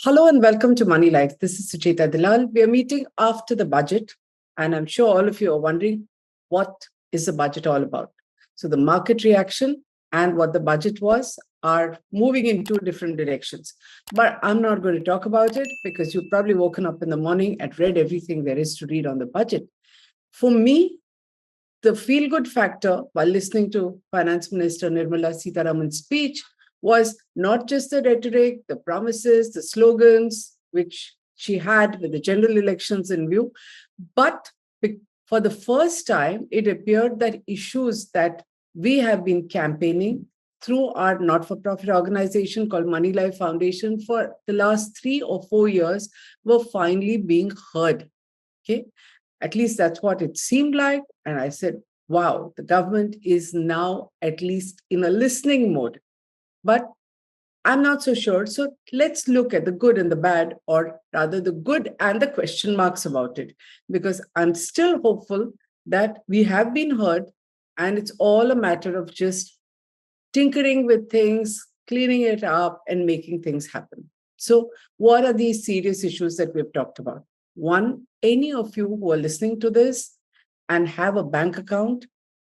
Hello and welcome to Money Life. This is Sucheta Dalal. We are meeting after the budget, and I'm sure all of you are wondering what is the budget all about. So the market reaction and what the budget was are moving in two different directions. But I'm not going to talk about it because you've probably woken up in the morning and read everything there is to read on the budget. For me, the feel-good factor while listening to Finance Minister Nirmala Sitharaman's speech was not just the rhetoric, the promises, the slogans, which she had with the general elections in view, but for the first time, it appeared that issues that we have been campaigning through our not-for-profit organization called Moneylife Foundation for the last 3 or 4 years were finally being heard. Okay, at least that's what it seemed like. And I said, wow, the government is now at least in a listening mode. But I'm not so sure. So let's look at the good and the bad, or rather the good and the question marks about it, because I'm still hopeful that we have been heard and it's all a matter of just tinkering with things, cleaning it up and making things happen. So what are these serious issues that we've talked about? One, any of you who are listening to this and have a bank account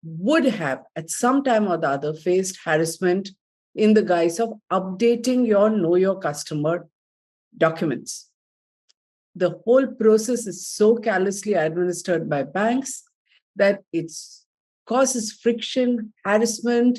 would have at some time or the other faced harassment in the guise of updating your Know Your Customer documents. The whole process is so callously administered by banks that it causes friction, harassment.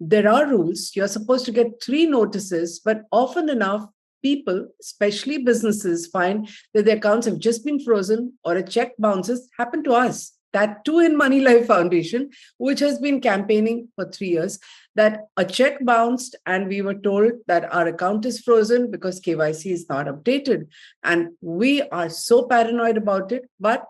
There are rules. You're supposed to get 3 notices, but often enough, people, especially businesses, find that their accounts have just been frozen or a check bounces. Happened to us. That too in Moneylife Foundation, which has been campaigning for 3 years, that a check bounced and we were told that our account is frozen because KYC is not updated. And we are so paranoid about it, but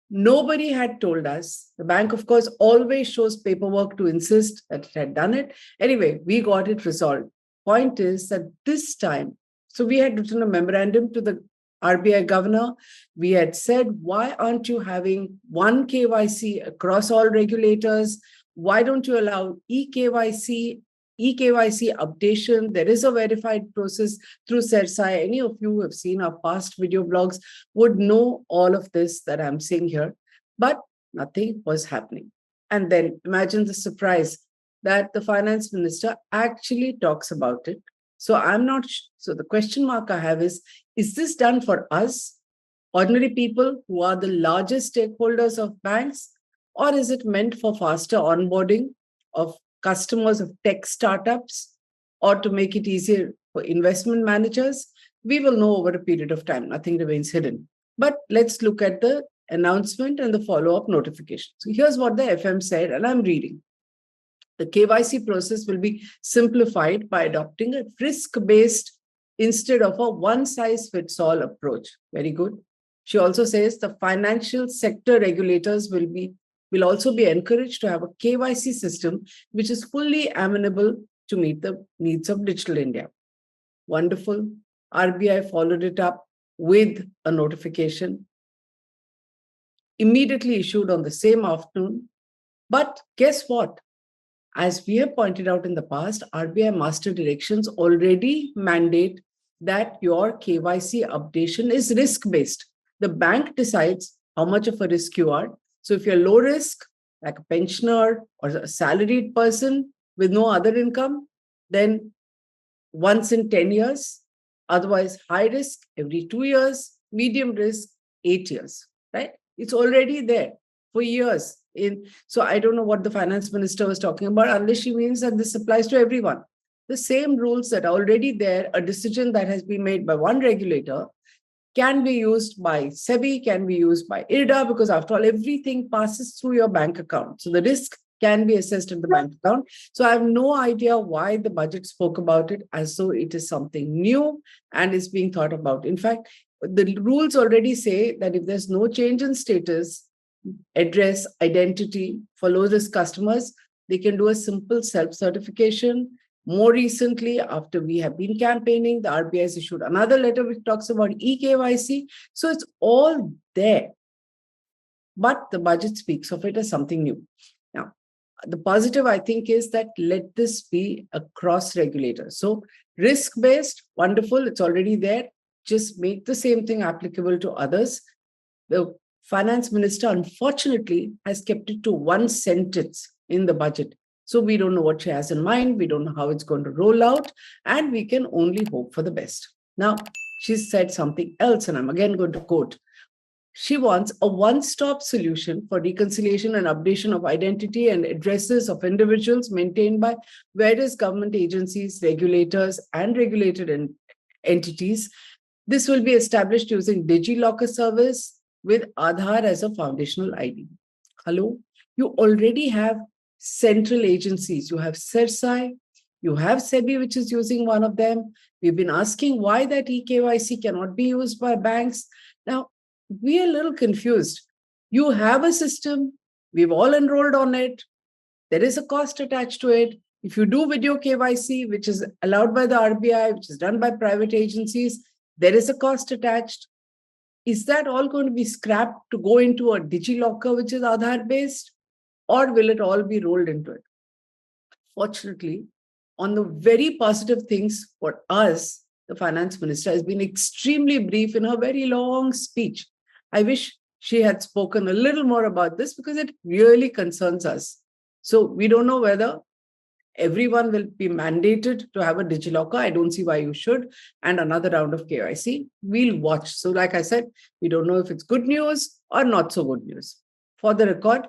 nobody had told us. The bank, of course, always shows paperwork to insist that it had done it. Anyway, we got it resolved. Point is that this time, so we had written a memorandum to the RBI governor. We had said, why aren't you having one KYC across all regulators? Why don't you allow eKYC updation? There is a verified process through CERSAI. Any of you who have seen our past video blogs would know all of this that I'm saying here, but nothing was happening. And then imagine the surprise that the finance minister actually talks about it. So so the question mark I have is this done for us, ordinary people who are the largest stakeholders of banks, or is it meant for faster onboarding of customers of tech startups, or to make it easier for investment managers? We will know over a period of time. Nothing remains hidden. But let's look at the announcement and the follow-up notification. So here's what the FM said, and I'm reading. The KYC process will be simplified by adopting a risk-based instead of a one-size-fits-all approach. Very good. She also says the financial sector regulators will also be encouraged to have a KYC system which is fully amenable to meet the needs of digital India. Wonderful. RBI followed it up with a notification immediately issued on the same afternoon. But guess what? As we have pointed out in the past, RBI master directions already mandate that your KYC updation is risk-based. The bank decides how much of a risk you are. So if you're low risk, like a pensioner or a salaried person with no other income, then once in 10 years, otherwise high risk every 2 years, medium risk 8 years, right? It's already there for years. So I don't know what the finance minister was talking about, unless she means that this applies to everyone. The same rules that are already there, a decision that has been made by one regulator can be used by SEBI, can be used by IRDA, because after all, everything passes through your bank account. So the risk can be assessed in the bank account. So I have no idea why the budget spoke about it as though it is something new and is being thought about. In fact, the rules already say that if there's no change in status, address, identity for low-risk customers, they can do a simple self-certification. More recently, after we have been campaigning, the RBI has issued another letter which talks about eKYC. So it's all there. But the budget speaks of it as something new. Now, the positive, I think, is that let this be across regulators. So Risk-based, wonderful, it's already there. Just make the same thing applicable to others. The finance minister, unfortunately, has kept it to one sentence in the budget. So we don't know what she has in mind. We don't know how it's going to roll out. And we can only hope for the best. Now, she said something else, and I'm again going to quote. She wants a one-stop solution for reconciliation and updation of identity and addresses of individuals maintained by various government agencies, regulators, and regulated entities. This will be established using DigiLocker service with Aadhaar as a foundational ID. Hello? You already have central agencies. You have CERSAI, you have SEBI, which is using one of them. We've been asking why that eKYC cannot be used by banks. Now, we are a little confused. You have a system, we've all enrolled on it, there is a cost attached to it. If you do video KYC, which is allowed by the RBI, which is done by private agencies, there is a cost attached. Is that all going to be scrapped to go into a DigiLocker, which is Aadhaar based, or will it all be rolled into it? Fortunately, on the very positive things for us, the finance minister has been extremely brief in her very long speech. I wish she had spoken a little more about this because it really concerns us. So we don't know whether everyone will be mandated to have a DigiLocker. I don't see why you should. And another round of KYC. We'll watch. So like I said, we don't know if it's good news or not so good news. For the record,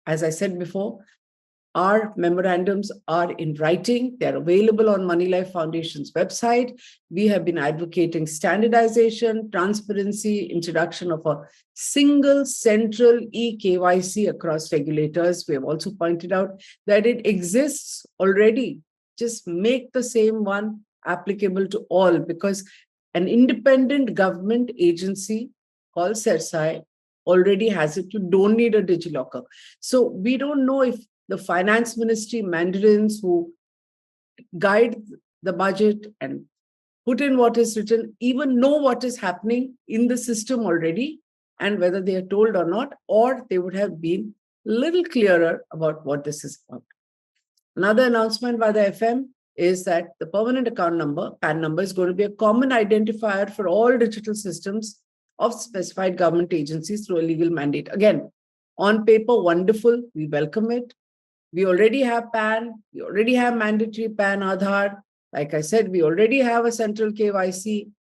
as I said before, our memorandums are in writing. They're available on Moneylife Foundation's website. We have been advocating standardization, transparency, introduction of a single central eKYC across regulators. We have also pointed out that it exists already. Just make the same one applicable to all, because an independent government agency called CERSAI already has it. You don't need a DigiLocker. So we don't know if the finance ministry mandarins who guide the budget and put in what is written even know what is happening in the system already, and whether they are told or not, or they would have been a little clearer about what this is about. Another announcement by the FM is that the permanent account number, PAN number, is going to be a common identifier for all digital systems of specified government agencies through a legal mandate. Again, on paper, wonderful. We welcome it. We already have PAN. We already have mandatory PAN Aadhaar. Like I said, we already have a central KYC.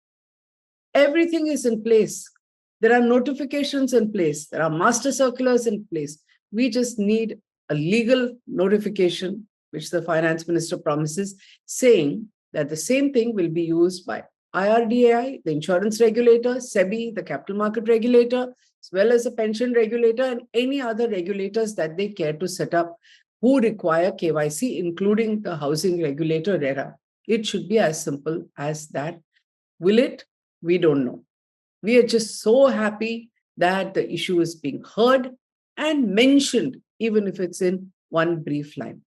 Everything is in place. There are notifications in place. There are master circulars in place. We just need a legal notification, which the finance minister promises, saying that the same thing will be used by IRDAI, the insurance regulator, SEBI, the capital market regulator, as well as the pension regulator, and any other regulators that they care to set up who require KYC, including the housing regulator, RERA. It should be as simple as that. Will it? We don't know. We are just so happy that the issue is being heard and mentioned, even if it's in one brief line.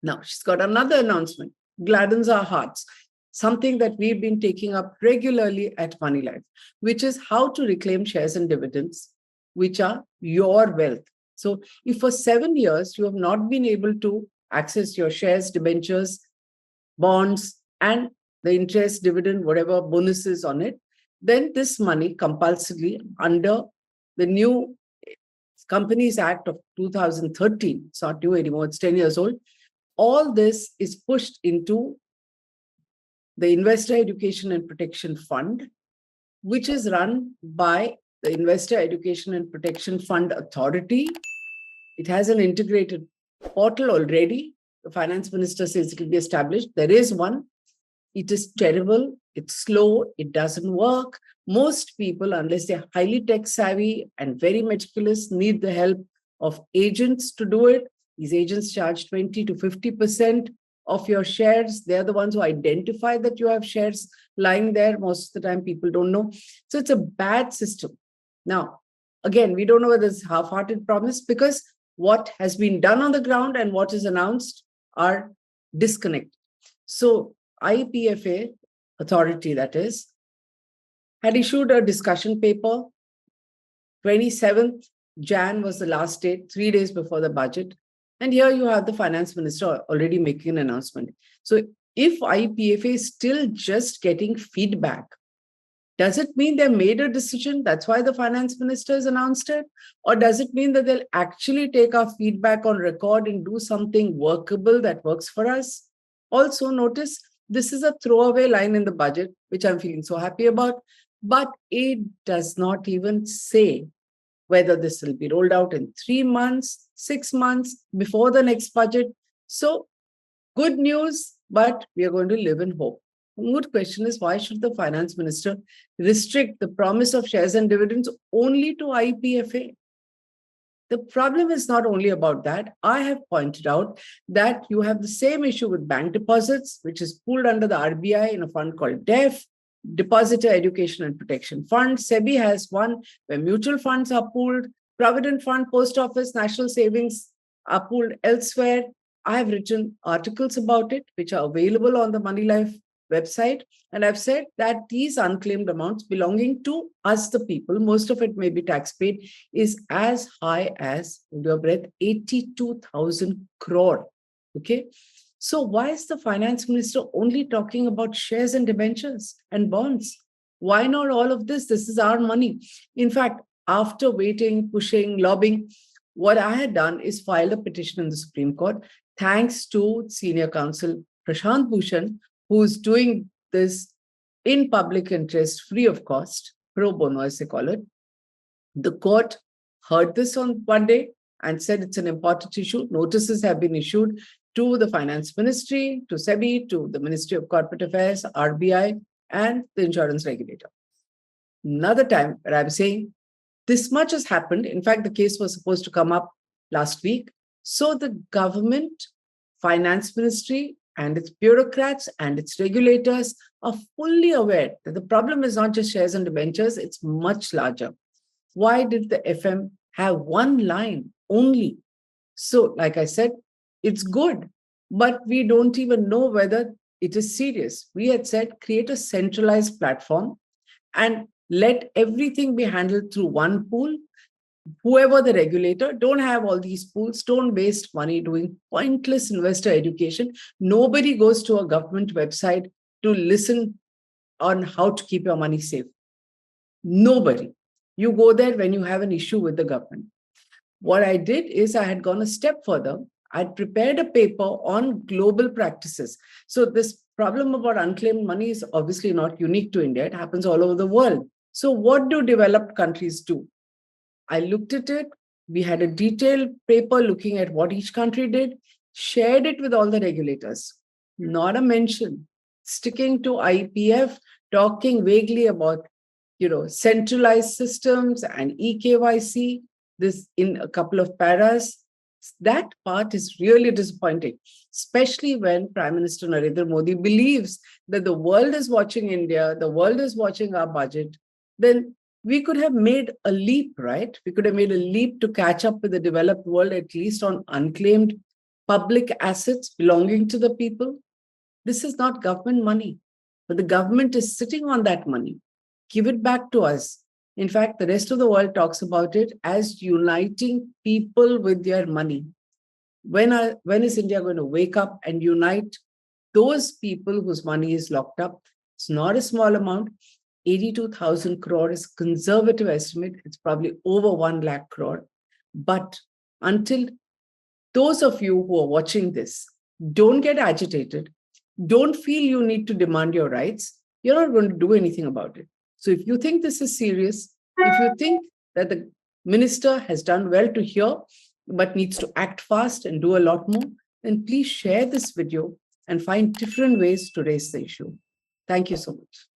Now, she's got another announcement, gladdens our hearts, something that we've been taking up regularly at Moneylife, which is how to reclaim shares and dividends, which are your wealth. So if for 7 years you have not been able to access your shares, debentures, bonds, and the interest, dividend, whatever bonuses on it, then this money compulsorily under the new Companies Act of 2013, it's not new anymore, it's 10 years old, all this is pushed into the Investor Education and Protection Fund, which is run by the Investor Education and Protection Fund Authority. It has an integrated portal already. The finance minister says it will be established. There is one. It is terrible. It's slow. It doesn't work. Most people, unless they're highly tech savvy and very meticulous, need the help of agents to do it. These agents charge 20 to 50% of your shares. They're the ones who identify that you have shares lying there. Most of the time, people don't know. So it's a bad system. Now, again, we don't know whether it's half-hearted promise, because what has been done on the ground and what is announced are disconnected. So IPFA authority, that is, had issued a discussion paper. 27th Jan was the last date, 3 days before the budget. And here you have the finance minister already making an announcement. So if IPFA is still just getting feedback, does it mean they made a decision? That's why the finance minister has announced it? Or does it mean that they'll actually take our feedback on record and do something workable that works for us? Also, notice this is a throwaway line in the budget, which I'm feeling so happy about, but it does not even say whether this will be rolled out in 3 months, 6 months, before the next budget. So, good news, but we are going to live in hope. One good question is, why should the finance minister restrict the promise of shares and dividends only to IPFA? The problem is not only about that. I have pointed out that you have the same issue with bank deposits, which is pooled under the RBI in a fund called DEF, Depositor Education and Protection Fund. SEBI has one where mutual funds are pooled, Provident Fund, Post Office, National Savings are pooled elsewhere. I have written articles about it, which are available on the Moneylife website. And I've said that these unclaimed amounts belonging to us, the people, most of it may be tax paid, is as high as, hold your breath, 82,000 crore. Okay. So why is the finance minister only talking about shares and debentures and bonds? Why not all of this? This is our money. In fact, after waiting, pushing, lobbying, what I had done is filed a petition in the Supreme Court, thanks to senior counsel Prashant Bhushan, who's doing this in public interest, free of cost, pro bono, as they call it. The court heard this on one day and said it's an important issue. Notices have been issued to the Finance Ministry, to SEBI, to the Ministry of Corporate Affairs, RBI, and the insurance regulator. Another time where I'm saying this much has happened. In fact, the case was supposed to come up last week. So the government, Finance Ministry, and its bureaucrats and its regulators are fully aware that the problem is not just shares and debentures, it's much larger. Why did the FM have one line only? So, like I said, it's good, but we don't even know whether it is serious. We had said create a centralized platform and let everything be handled through one pool. Whoever the regulator, don't have all these pools, don't waste money doing pointless investor education. Nobody goes to a government website to listen on how to keep your money safe. Nobody. You go there when you have an issue with the government. What I did is I had gone a step further. I'd prepared a paper on global practices. So this problem about unclaimed money is obviously not unique to India. It happens all over the world. So what do developed countries do? I looked at it. We had a detailed paper looking at what each country did, shared it with all the regulators. Not a mention. Sticking to IPF, talking vaguely about, centralized systems and eKYC, this in a couple of paras. That part is really disappointing, especially when Prime Minister Narendra Modi believes that the world is watching India, the world is watching our budget. Then we could have made a leap, right? We could have made a leap to catch up with the developed world, at least on unclaimed public assets belonging to the people. This is not government money, but the government is sitting on that money. Give it back to us. In fact, the rest of the world talks about it as uniting people with their money. When is India going to wake up and unite those people whose money is locked up? It's not a small amount. 82,000 crore is conservative estimate. It's probably over 1 lakh crore. But until those of you who are watching this don't get agitated, don't feel you need to demand your rights, you're not going to do anything about it. So if you think this is serious, if you think that the minister has done well to hear, but needs to act fast and do a lot more, then please share this video and find different ways to raise the issue. Thank you so much.